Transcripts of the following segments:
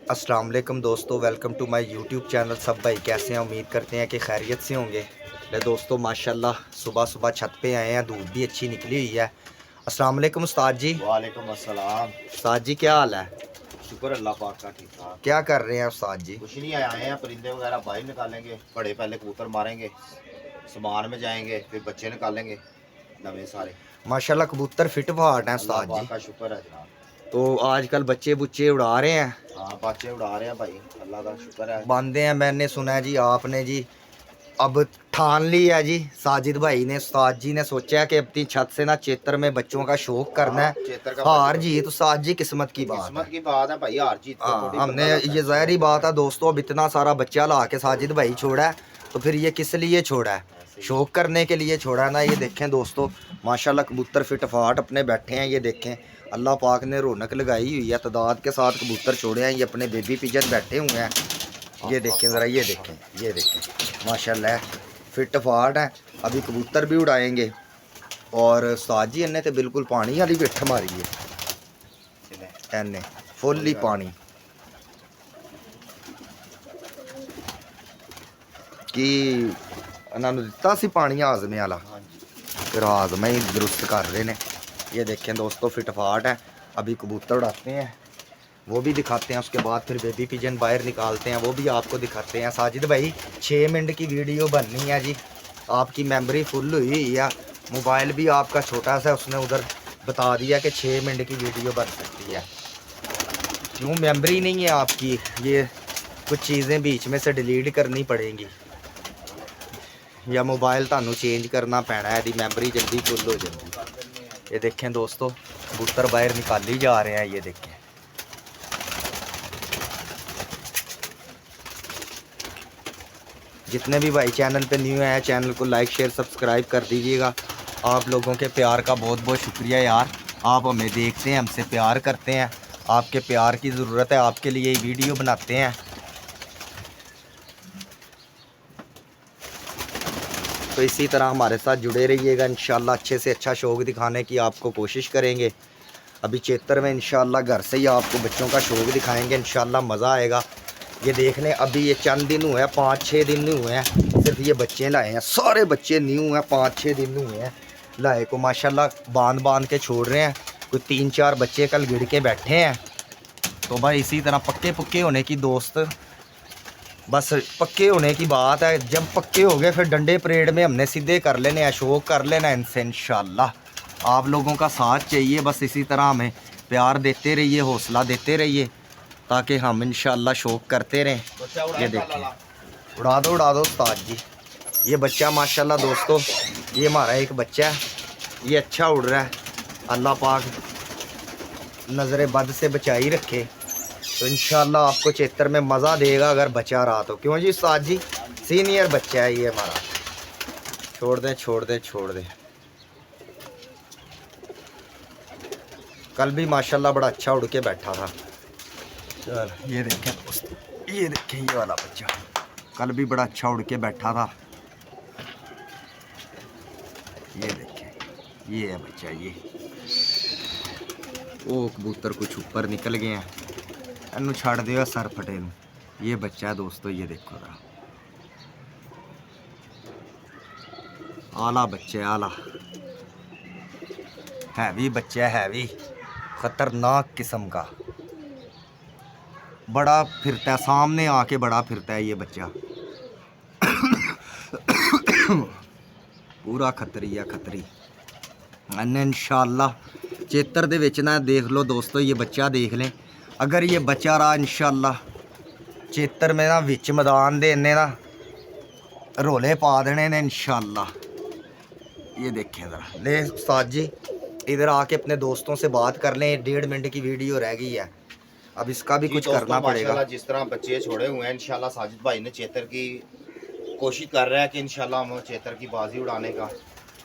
अस्सलाम वालेकुम दोस्तों, welcome to my YouTube channel. सब भाई कैसे हैं? उम्मीद करते हैं कि खैरियत से होंगे। ले दोस्तों, माशाल्लाह सुबह सुबह छत पे आए हैं, धूप भी अच्छी निकली हुई है। अस्सलाम वालेकुम उस्ताद जी। वालेकुम अस्सलाम। उस्ताद जी क्या हाल है? शुक्र अल्लाह पाक का, ठीक ठाक। क्या कर रहे हैं उस्ताद जी? कुछ नहीं, आए हैं परिंदे वगैरह बाहर निकालेंगे। बड़े पहले कबूतर मारेंगे, सामान में जाएंगे, फिर बच्चे निकालेंगे नवे सारे। माशाल्लाह कबूतर फिट फाट हैं अल्लाह उस्ताद जी। पाक का शुक्र है जनाब। तो आजकल बच्चे बुच्चे उड़ा रहे हैं, हाँ, बच्चे उड़ा रहे हैं भाई, अल्लाह का शुक्र है। बांधे हैं। मैंने सुना है जी आपने जी अब ठान लिया है जी। साजिद भाई ने, उस्ताद जी ने सोचा है कि अपनी छत से ना चेतर में बच्चों का शौक करना हाँ, है। चेतर का हार बच्चों जीत उस्ताद जी किस्मत की बात है। किस्मत की बात है भाई, हार जीत को हाँ, थोड़ी हमने बंदा लाता ये है, ज़ाहिर ही शौक बात है। है दोस्तों, अब इतना सारा बच्चा ला के साजिद भाई छोड़ा है, तो फिर ये किस लिए छोड़ा है? ऐसे ही। शौक करने के लिए छोड़ा है ना। ये देखें दोस्तों, माशाल्लाह कबूतर फिट फाट अपने बैठे हैं। ये देखें, अल्लाह पाक ने रौनक लगाई हुई है, तादाद के साथ कबूतर छोड़े हैं। ये अपने बेबी पिजन बैठे हुए हैं। ये देखें ज़रा, ये देखें, ये देखें, माशाल्लाह फिट फाट है। अभी कबूतर भी उड़ाएंगे। और साजी इन्हें तो बिल्कुल पानी वाली बिठ मारी है, एने फुल ही पानी कि इन्होंने दिता सी पानी हाजमे वाला, हाँ जी। फिर हाजमा ही दुरुस्त कर रहे हैं। ये देखें दोस्तों, फिटफाट है। अभी कबूतर उड़ाते हैं, वो भी दिखाते हैं। उसके बाद फिर बेबी पिजन बाहर निकालते हैं, वो भी आपको दिखाते हैं। साजिद भाई 6 मिनट की वीडियो बननी है जी। आपकी मेमोरी फुल हुई हुई है, मोबाइल भी आपका छोटा सा, उसने उधर बता दिया कि 6 मिनट की वीडियो बन सकती है। क्यों मेमोरी नहीं है आपकी? ये कुछ चीज़ें बीच में से डिलीट करनी पड़ेंगी, या मोबाइल थानू चेंज करना पैना है, यदि मैमरी जल्दी फुल हो जाती। ये देखें दोस्तों, कबूतर बाहर निकाल ही जा रहे हैं। ये देखें, जितने भी भाई चैनल पे न्यू हैं, चैनल को लाइक शेयर सब्सक्राइब कर दीजिएगा। आप लोगों के प्यार का बहुत बहुत शुक्रिया यार। आप हमें देखते हैं, हमसे प्यार करते हैं। आपके प्यार की ज़रूरत है, आपके लिए वीडियो बनाते हैं। तो इसी तरह हमारे साथ जुड़े रहिएगा। इंशाल्लाह अच्छे से अच्छा शौक़ दिखाने की आपको कोशिश करेंगे। अभी चेतर में इंशाल्लाह घर से ही आपको बच्चों का शौक़ दिखाएंगे, इंशाल्लाह मज़ा आएगा। ये देखने अभी ये चंद दिन हुए हैं, 5-6 दिन हुए हैं, सिर्फ ये बच्चे लाए हैं। सारे बच्चे न्यू हैं, 5-6 दिन हुए हैं लाए को। माशाल्लाह बांध बांध के छोड़ रहे हैं। कोई 3-4 बच्चे कल गिर के बैठे हैं। तो भाई इसी तरह पक्के पुक्के होने की दोस्त, बस पक्के होने की बात है। जब पक्के हो गए फिर डंडे परेड में हमने सीधे कर लेने हैं, शौक कर लेना है इनसे इंशाल्लाह। आप लोगों का साथ चाहिए, बस इसी तरह हमें प्यार देते रहिए, हौसला देते रहिए, ताकि हम इंशाल्लाह शौक करते रहें। ये देखिए, उड़ा दो उस्ताद जी। ये बच्चा माशाल्लाह दोस्तों, ये हमारा एक बच्चा है, ये अच्छा उड़ रहा है। अल्लाह पाक नज़र बद से बचाई रखे, तो इंशाल्लाह आपको चेतर में मज़ा देगा अगर बचा रहा तो। क्यों जी उस्ताद जी? सीनियर बच्चा है ये हमारा। छोड़ दे छोड़ दे छोड़ दे। कल भी माशाल्लाह बड़ा अच्छा उड़ के बैठा था। चल ये देखें दोस्त, ये देखें ये वाला बच्चा कल भी बड़ा अच्छा उड़ के बैठा था। ये देखें, ये है बच्चा। ये वो कबूतर कुछ ऊपर निकल गए हैं, इनू छड़ दिया सर फटे नू। ये बच्चा है दोस्तों, ये देखो जरा, आला बच्चा है, आला हैवी बच्चा है, हैवी खतरनाक किस्म का। बड़ा फिरता है, सामने आके बड़ा फिरता है ये बच्चा। पूरा खतरी है, खतरी। इंशाल्लाह चेतर दे विच ना देख लो दोस्तों, ये बच्चा देख लें। अगर ये बच्चा रहा इंशाल्लाह चेतर में ना विच मैदान दे इन्ने ना रोले पा देने ने इंशाल्लाह। ये देखें ज़रा, ले उस्ताद जी इधर आके अपने दोस्तों से बात कर लें। 1.5 मिनट की वीडियो रह गई है, अब इसका भी कुछ करना पड़ेगा। जिस तरह बच्चे छोड़े हुए हैं, इंशाल्लाह साजिद भाई ने चेतर की कोशिश कर रहा है कि इंशाल्लाह हम चेतर की बाजी उड़ाने का,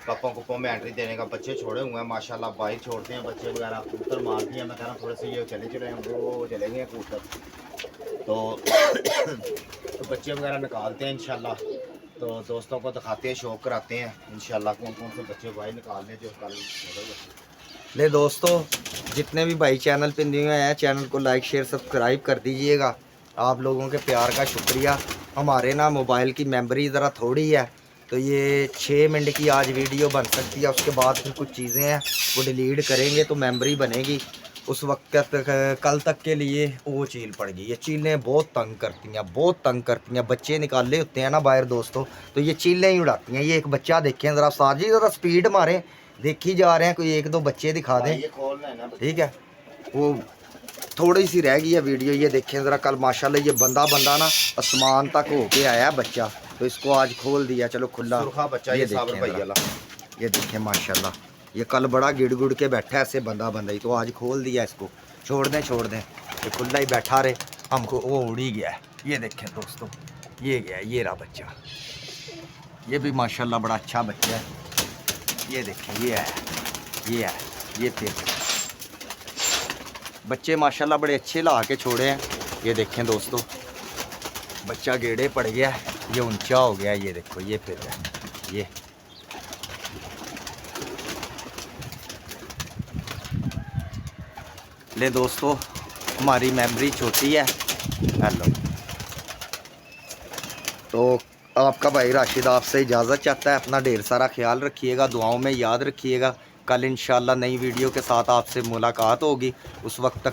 कप्पों कुप्पों में एंट्री देने का। बच्चे छोड़े हुए हैं माशाल्लाह, बाहर छोड़ते हैं बच्चे वगैरह, कबूतर मार दिए। मैं कह रहा हूँ थोड़े से ये चले चले हैं, वो चले गए कबूतर तो तो बच्चे वगैरह निकालते हैं इंशाल्लाह। तो दोस्तों को दिखाते हैं, शौक कराते हैं इंशाल्लाह कौन कौन से बच्चे बाहर निकालने जो कल। ले दोस्तों, जितने भी भाई चैनल पे न्यू हैं चैनल को लाइक शेयर सब्सक्राइब कर दीजिएगा। आप लोगों के प्यार का शुक्रिया। हमारे ना मोबाइल की मेमोरी ज़रा थोड़ी है, तो ये 6 मिनट की आज वीडियो बन सकती है। उसके बाद फिर कुछ चीज़ें हैं वो डिलीट करेंगे तो मेमोरी बनेगी। उस वक्त तक कल तक के लिए वो चील पड़ गई। ये चीलें बहुत तंग करती हैं, बहुत तंग करती हैं। बच्चे निकाले होते हैं ना बाहर दोस्तों, तो ये चीलें ही उड़ाती हैं। ये एक बच्चा देखें ज़रा, साजी ज़रा स्पीड मारें, देखी जा रहे हैं, कोई एक दो बच्चे दिखा दें। ये खोलना है ना, ठीक है, वो थोड़ी सी रह गई है वीडियो। ये देखें ज़रा, कल माशाल्लाह ये बंदा ना आसमान तक होके आया बच्चा, तो इसको आज खोल दिया। चलो खुला सुरखा बच्चा ये साबर भाई वाला। ये देखें माशाल्लाह, ये कल बड़ा गिड़ गुड़ के बैठा है ऐसे बंदा ही, तो आज खोल दिया इसको। छोड़ दें, ये खुला ही बैठा रहे, हमको वो उड़ ही गया है। ये देखें दोस्तों, ये गया, ये रहा बच्चा। ये भी माशाल्लाह बड़ा अच्छा बच्चा है। ये देखें, ये है, ये फिर बच्चे माशाल्लाह बड़े अच्छे ला के छोड़े हैं। ये देखें दोस्तों, बच्चा गेड़े पड़ गया, ये ऊंचा हो गया। ये देखो, ये फिर है, ये ले दोस्तों, हमारी मेमोरी छोटी है। हेलो, तो आपका भाई राशिद आपसे इजाज़त चाहता है। अपना ढेर सारा ख्याल रखिएगा, दुआओं में याद रखिएगा। कल इंशाल्लाह नई वीडियो के साथ आपसे मुलाकात होगी। उस वक्त तक